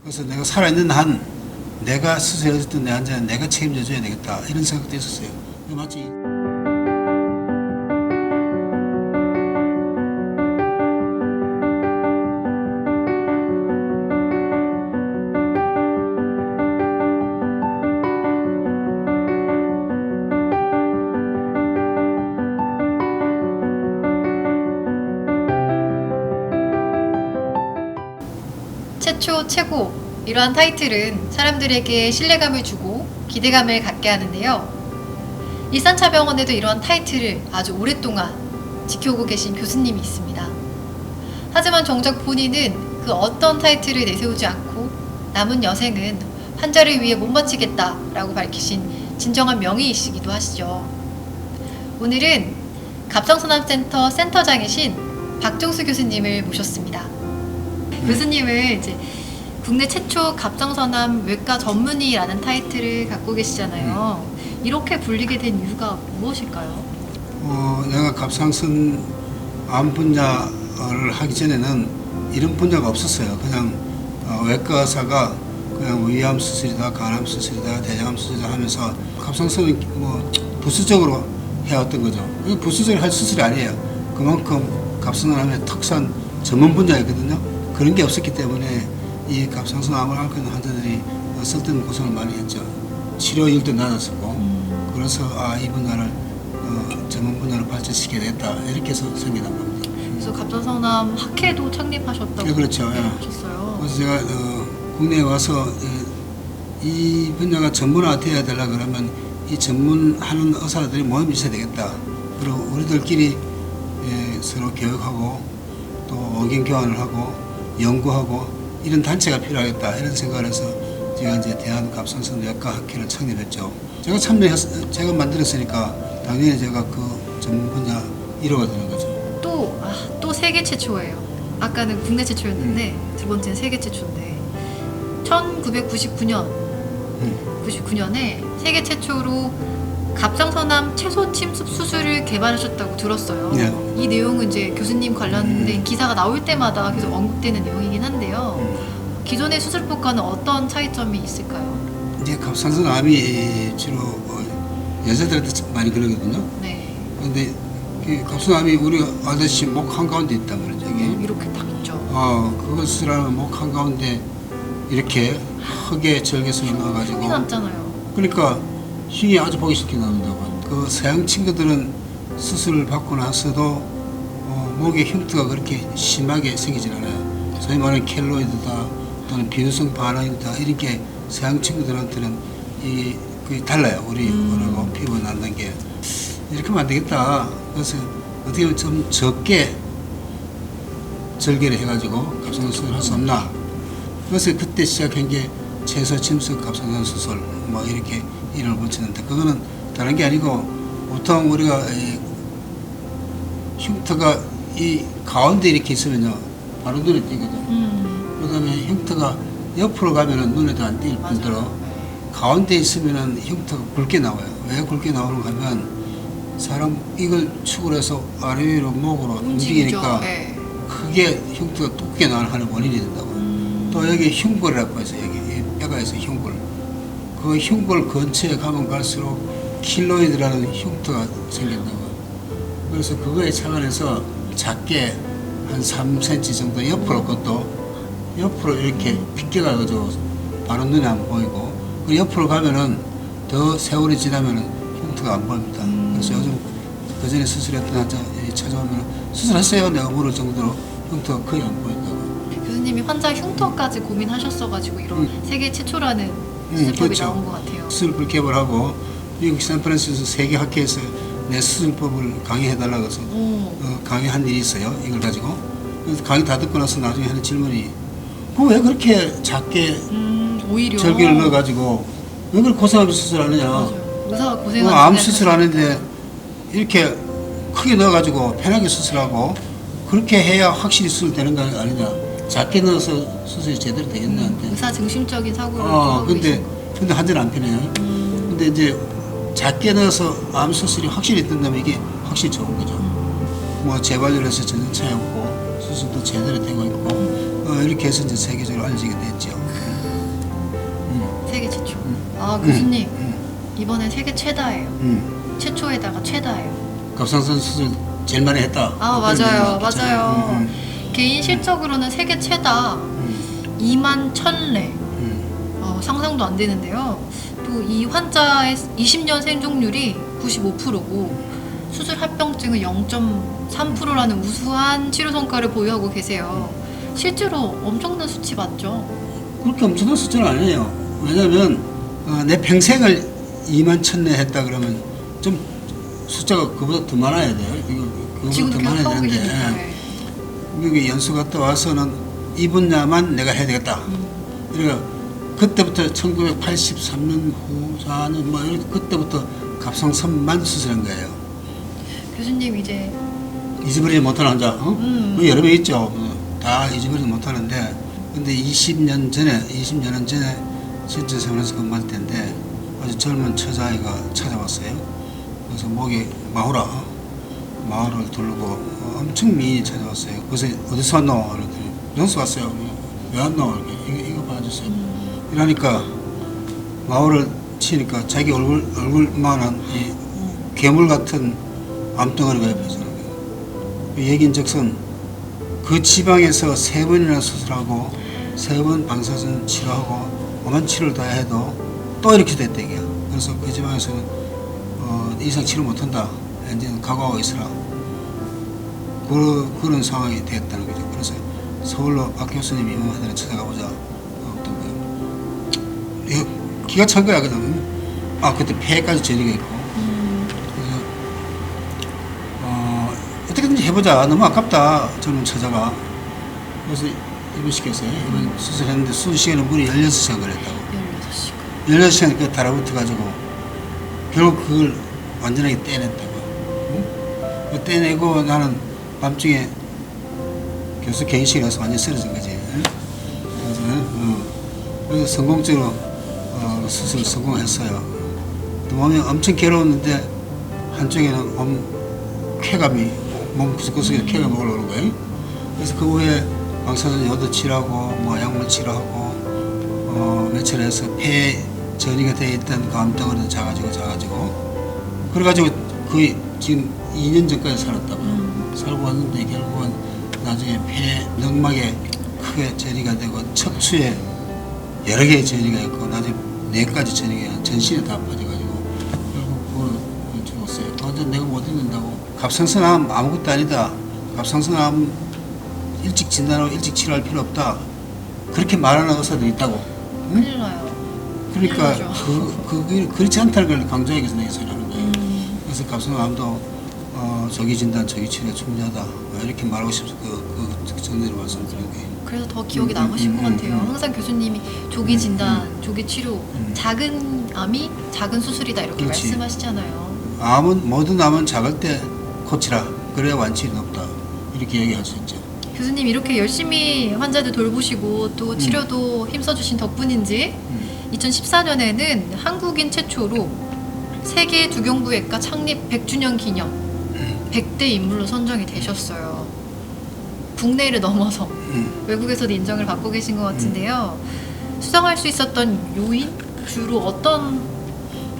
그래서 내가 살아있는 한 내가 수술해줬던 내 환자는 내가 책임져줘야 되겠다 이런 생각도 있었어요. 마치 최초, 최고 이러한 타이틀은 사람들에게 신뢰감을 주고 기대감을 갖게 하는데요. 일산차병원에도 이러한 타이틀을 아주 오랫동안 지켜오고 계신 교수님이 있습니다. 하지만 정작 본인은 그 어떤 타이틀을 내세우지 않고 남은 여생은 환자를 위해 못 바치겠다라고 밝히신 진정한 명의이시기도 하시죠. 오늘은 갑상선암센터 센터장이신 박정수 교수님을 모셨습니다. 교수님은 이제 국내 최초 갑상선암 외과 전문의라는 타이틀을 갖고 계시잖아요. 이렇게 불리게 된 이유가 무엇일까요? 내가 갑상선 암 분야를 하기 전에는 이런 분야가 없었어요. 그냥 외과 의사가 그냥 위암 수술이다, 간암 수술이다, 대장암 수술이다 하면서 갑상선은 뭐 부수적으로 해왔던 거죠. 부수적으로 할 수술이 아니에요. 그만큼 갑상선암의 특수한 전문 분야이거든요. 그런 게 없었기 때문에 이 갑상선암을 앓고 있는 환자들이 쓸데없는 고생을 많이 했죠. 치료율도 낮았었고 그래서 이 분야를 전문 분야로 발전시켜야 되겠다 이렇게 해서 생겨난 겁니다. 그래서 갑상선암 학회도 창립하셨다고 네, 그렇죠. 하셨어요. 그래서 제가 국내에 와서 이 분야가 전문화되어야 되려 그러면 이 전문하는 의사들이 모임이 있어야 되겠다. 그리고 우리들끼리 서로 교육하고 또 의견 교환을 하고 연구하고 이런 단체가 필요하겠다 이런 생각을 해서 제가 이제 대한갑상선외과 학회를 창립했죠. 제가 만들었으니까 당연히 제가 그 전문 분야 1호가 되는 거죠. 또 세계 최초예요. 아까는 국내 최초였는데 두 번째는 세계 최초인데 1999년 99년에 세계 최초로 갑상선암 채소 침습 수술을 개발하셨다고 들었어요. 네. 이 내용은 이제 교수님 관련된 기사가 나올 때마다 계속 언급되는 내용이긴 한데요. 기존의 수술법과는 어떤 차이점이 있을까요? 이제 갑상선암이 주로 여자들한테 많이 그러거든요. 네. 근데 그 갑상선암이 우리가 알다시피 목 한가운데 있단 말이죠. 이게. 이렇게 딱 있죠. 그걸 수술하면 목 한가운데 이렇게 흙에 절개선을 넣어가지고 흉이 남잖아요. 그러니까 흉이 아주 보기 싫게 나온다고. 그 서양 친구들은 수술을 받고 나서도 목에 흉터가 그렇게 심하게 생기진 않아요. 소위 말하는 켈로이드다 또는 비유성 반응이다 이런 게 서양 친구들한테는 그게 달라요. 우리하고 피부가 난다는 게. 이렇게 하면 안 되겠다. 그래서 어떻게 보면 좀 적게 절개를 해가지고 갑상선 수술을 할 수 없나. 그래서 그때 시작한 게 채소 침습 갑상선 수술 뭐 이렇게 이름을 붙이는데 그거는 다른 게 아니고 보통 우리가 흉터가 이 가운데 이렇게 있으면요 바로 눈에 띄거든. 그다음에 흉터가 옆으로 가면은 눈에도 안 띌 뿐더러 가운데 있으면은 흉터가 굵게 나와요. 왜 굵게 나오는가 하면 사람 이걸 축을 해서 아래 위로 목으로 움직이니까 네. 크게 흉터가 두껍게 나는 원인이 된다고. 또 여기 흉골이라고 해서 여기 뼈가에서 흉골. 그 흉골 근처에 가면 갈수록 킬로이드라는 흉터가 생긴다고. 그래서 그거에 착안해서 작게 한 3cm 정도 옆으로 그것도 옆으로 이렇게 빗겨가지고 바로 눈에 안 보이고 그 옆으로 가면은 더 세월이 지나면은 흉터가 안 보입니다. 그래서 요즘 그 전에 수술했던 환자 찾아오면 수술했어요 내가 물을 정도로 흉터가 거의 안 보인다고. 교수님이 환자 흉터까지 고민하셨어가지고 이런 세계 최초라는 수술법이 그렇죠. 나온 것 같아요. 수술법 개발하고 미국 샌프란시스코 세계 학회에서 내 수술법을 강의해달라고 해서 강의한 일이 있어요. 이걸 가지고. 그래서 강의 다 듣고 나서 나중에 하는 질문이 왜 그렇게 작게 오히려 절개를 넣어가지고 왜 그렇게 고생하면서 수술하느냐. 맞아요. 의사가 고생하는 암 수술하는데 이렇게 크게 넣어가지고 편하게 수술하고 그렇게 해야 확실히 수술되는 거 아니냐. 작게 넣어서 수술이 제대로 되겠나 한데. 의사 중심적인 사고를 또 하고 근데 환자는 안 편해요. 근데 이제 작게 넣어서 암 수술이 확실히 된다면 이게 확실히 좋은 거죠. 뭐 재발률에서 전혀 차이 없고 수술도 제대로 되고 있고 이렇게 해서 이제 세계적으로 알려지게 됐죠. 세계 최초. 아 교수님 음. 이번엔 세계 최다예요. 최초에다가 최다예요. 갑상선 수술 제일 많이 했다. 아 그런 맞아요, 얘기가 있잖아요. 맞아요. 개인 실적으로는 세계 최다 2만 1,000례. 상상도 안 되는데요. 또 이 환자의 20년 생존율이 95%고 수술 합병증은 0.3%라는 우수한 치료 성과를 보유하고 계세요. 실제로 엄청난 수치 맞죠? 그렇게 엄청난 숫자는 아니에요. 왜냐하면 내 평생을 2만 1,000례 했다 그러면 좀 숫자가 그보다 더 많아야 돼요. 그거보다 지금도 더 계속 많아야 하고 되는데 계시니까. 미국에 연수 갔다 와서는 이 분야만 내가 해야 되겠다. 그러니까 그때부터 1983년 후 4년 뭐 이렇게 그때부터 갑상선만 수술한 거예요. 교수님 이제 잊어버리지 못하는 환자, 뭐 여러 명 있죠. 다 잊어버리지 못하는데, 근데 20년 전에 실제생활에서 근무할 때인데 아주 젊은 처자아이가 찾아왔어요. 그래서 목에 마후를 두르고 엄청 미인이 찾아왔어요. 그래서 어디서 왔노? 그랬더니 연수 왔어요. 왜 왔노? 이렇게 이거 봐주세요. 이러니까 마후를 치니까 자기 얼굴만한 이 괴물 같은 암덩어리가 옆에 있는 거예요. 얘긴즉슨 그 지방에서 3번이나 수술하고 3번 방사선 치료하고 오만 치료를 다 해도 또 이렇게 됐다 이게요. 그래서 그 지방에서는 이상 치료 못한다. 이제는 각오하고 있으라. 그런 상황이 됐다는 거죠. 그래서 서울로 박 교수님이 하늘에 찾아가보자. 어떤 거예요. 이거 기가 찬 거야. 그때 폐까지 전이가 있고. 그래서 어떻게든지 해보자. 너무 아깝다. 젊은 처자가. 그래서 입원시켰어요. 이번 수술했는데 수술 시간은 무려 16시간 걸렸다고. 16시간. 16시간 그 달아붙어가지고 결국 그걸 완전하게 떼냈다고. 그 떼내고 나는 밤중에 교수 개인실에 가서 완전 쓰러진 거지. 그래서 성공적으로 수술 성공했어요. 몸이 엄청 괴로웠는데 한쪽에는 쾌감이 몸 구석구석에 쾌감이 올라오는 거예요. 그래서 그 후에 방사선 요도 치료하고 뭐 약물 치료하고 며칠 해서 폐 전이가 되어 있던 그 암덩어리도 작아지고 그래가지고 거의 지금 2년 전까지 살았다고요. 살고 왔는데 결국은 나중에 폐 늑막에 크게 전이가 되고 척추에 여러 개의 전이가 있고 나중에 4가지 전이가 전신에 다 빠져가지고 결국 그걸 죽었어요. 완전 내가 못 잊는다고. 갑상선암 아무것도 아니다. 갑상선암 일찍 진단하고 일찍 치료할 필요 없다. 그렇게 말하는 의사들이 있다고. 응? 큰일 나요. 그러니까 큰일 나죠. 그렇지 않다는 걸 강조하기 위해서 내가 소리하는 거예요. 그래서 갑상선암도 조기 진단, 조기 치료가 중요하다. 이렇게 말하고 싶어서 그 정리로 말씀드린 거예요. 그래서 더 기억이 남으신 것 같아요. 항상 교수님이 조기 진단, 조기 치료, 작은 암이 작은 수술이다 이렇게 그렇지. 말씀하시잖아요. 모든 암은 작을 때 고치라. 그래야 완치율이 높다. 이렇게 얘기할 수 있죠. 교수님 이렇게 열심히 환자들 돌보시고 또 치료도 힘써주신 덕분인지 2014년에는 한국인 최초로 세계 두경부외과 창립 100주년 기념 100대 인물로 선정이 되셨어요. 국내를 넘어서 외국에서도 인정을 받고 계신 것 같은데요. 수상할 수 있었던 요인? 주로 어떤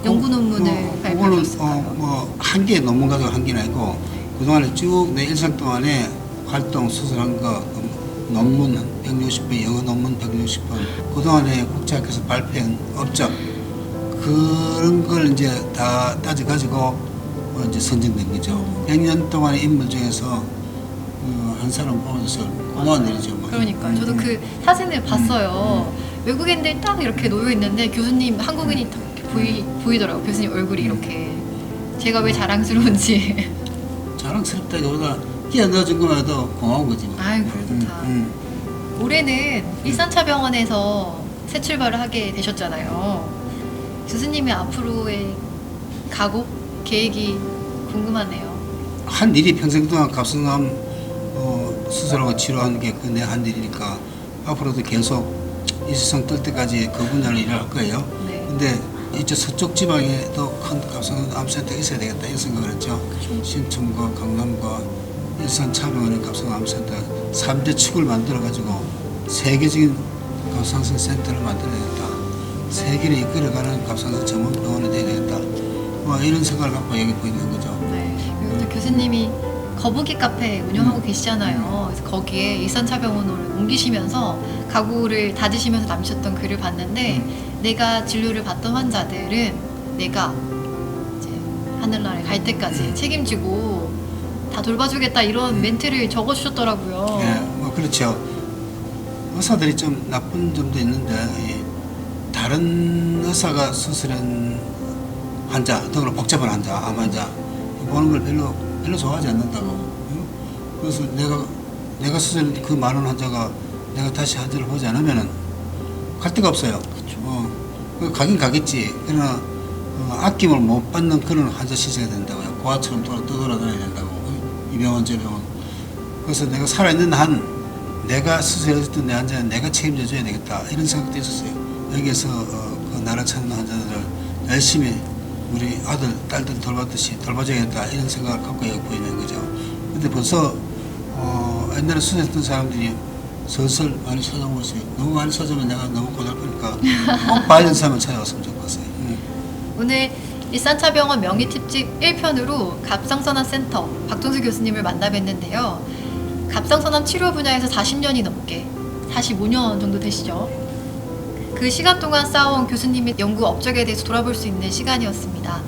연구 논문을 발표하셨을까요? 한 개 논문 가지고 한 개는 아니고 그동안에 쭉 내 일생 동안에 활동 수술한 거 논문 160번, 영어 논문 160번, 그동안에 국제학회에서 발표한 업적 그런 걸 이제 다 따져가지고 이제 선정된 거죠. 100년 동안의 인물 중에서 한 사람 뽑아서 고마운 일이죠. 그러니까요. 저도 그 사진을 봤어요. 외국인들 딱 이렇게 놓여 있는데 교수님 한국인이 딱 이렇게 보이더라고요. 교수님 얼굴이 이렇게. 제가 왜 자랑스러운지. 자랑스럽다기보다 끼어 넣어준 것만 해도 고마운 거지. 아이고 좋다. 올해는 일산차병원에서 새 출발을 하게 되셨잖아요. 교수님의 앞으로의 각오, 계획이 궁금하네요. 한 일이 평생 동안 갑상암 수술하고 치료하는 게 그 내 한 일이니까 앞으로도 계속 이 세상 뜰 때까지 그 분야를 일할 거예요. 네. 근데 이쪽 서쪽 지방에도 큰 갑상암 센터가 있어야 되겠다 이런 생각을 했죠. 신천과 강남과 일산 차병원의 갑상암 센터 3대 축을 만들어 가지고 세계적인 갑상선 센터를 만들어야겠다. 세계를 이끌어가는 갑상선 전문 병원이 되어야 되겠다. 뭐 이런 생각을 갖고 여기 보이는 거죠. 네. 그리고 또 교수님이 거북이 카페 운영하고 계시잖아요. 그래서 거기에 일산차병원으로 옮기시면서 가구를 닫으시면서 남기셨던 글을 봤는데 내가 진료를 받던 환자들은 내가 이제 하늘나라에 갈 때까지 책임지고 다 돌봐주겠다 이런 멘트를 적어주셨더라고요. 예, 뭐 그렇죠. 의사들이 좀 나쁜 점도 있는데 다른 의사가 수술한 환자, 더불어 복잡한 환자, 암 환자 보는 걸 별로 좋아하지 않는다고. 그래서 내가 수술한 그 많은 환자가 내가 다시 환자를 보지 않으면은 갈 데가 없어요. 가긴 가겠지. 그러나 아낌을 못 받는 그런 환자 시세가 된다고요. 고아처럼 떠돌아다녀야 된다고. 이 병원 저 병원. 그래서 내가 살아있는 한 내가 수술했던 내 환자는 내가 책임져 줘야 되겠다 이런 생각도 있었어요. 여기에서 그 나를 찾는 환자들을 열심히 우리 아들 딸들 돌봤듯이 돌봐줘야겠다 이런 생각을 갖고 여기 보이는 거죠. 근데 벌써 옛날에 수술했던 사람들이 슬슬 많이 찾아오고 있어요. 너무 많이 찾아오면 내가 너무 고달프니까 꼭 봐야 사람을 찾아왔으면 좋겠어요. 오늘 일산차병원 명의 특집 1편으로 갑상선암 센터 박종수 교수님을 만나 뵀는데요. 갑상선암 치료 분야에서 40년이 넘게 45년 정도 되시죠. 그 시간 동안 쌓아온 교수님의 연구 업적에 대해서 돌아볼 수 있는 시간이었습니다.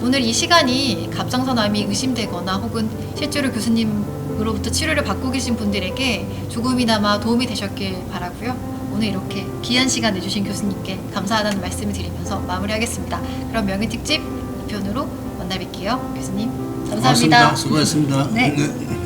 오늘 이 시간이 갑상선암이 의심되거나 혹은 실제로 교수님으로부터 치료를 받고 계신 분들에게 조금이나마 도움이 되셨길 바라고요. 오늘 이렇게 귀한 시간 내주신 교수님께 감사하다는 말씀을 드리면서 마무리하겠습니다. 그럼 명예특집 2편으로 만나 뵐게요. 교수님 감사합니다. 고맙습니다. 수고했습니다. 네.